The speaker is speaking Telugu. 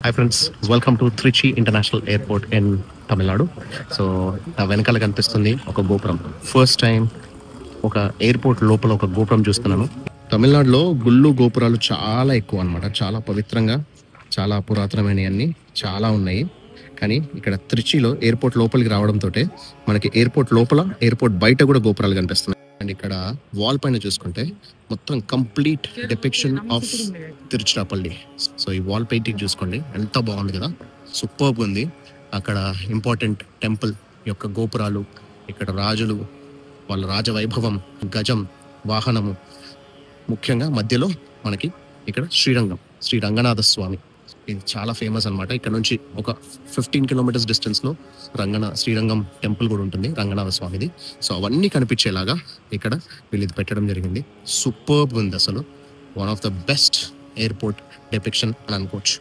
Hi friends, welcome to Trichy international airport in Tamil Nadu. So నా వెనకాల కనిపిస్తుంది ఒక గోపురం. ఫస్ట్ టైం ఒక ఎయిర్పోర్ట్ లోపల ఒక గోపురం చూస్తున్నాను. తమిళనాడులో గుళ్ళు గోపురాలు చాలా ఎక్కువ అనమాట. చాలా పవిత్రంగా, చాలా పురాతనమైనవన్నీ చాలా ఉన్నాయి. కానీ ఇక్కడ త్రిచిలో ఎయిర్పోర్ట్ లోపలికి రావడంతో మనకి ఎయిర్పోర్ట్ లోపల, ఎయిర్పోర్ట్ బయట కూడా గోపురాలు కనిపిస్తున్నాయి. అండ్ ఇక్కడ వాల్ పైన చూసుకుంటే మొత్తం complete depiction of Tiruchirappalli. So ఈ వాల్ పెయింటింగ్ చూసుకోండి, ఎంత బాగుంది కదా, సూపర్గా ఉంది. అక్కడ ఇంపార్టెంట్ టెంపుల్ యొక్క గోపురాలు, ఇక్కడ రాజులు వాళ్ళ రాజవైభవం, గజం, వాహనము, ముఖ్యంగా మధ్యలో మనకి ఇక్కడ శ్రీ రంగనాథ స్వామి. ఇది చాలా ఫేమస్ అనమాట. ఇక్కడ నుంచి ఒక 15 కిలోమీటర్స్ డిస్టెన్స్లో శ్రీరంగం టెంపుల్ కూడా ఉంటుంది, రంగనాథ స్వామిది. సో అవన్నీ కనిపించేలాగా ఇక్కడ వీళ్ళు ఇది పెట్టడం జరిగింది. సూపర్బ్ ఉంది అసలు. One of the best airport depiction అని అనుకోవచ్చు.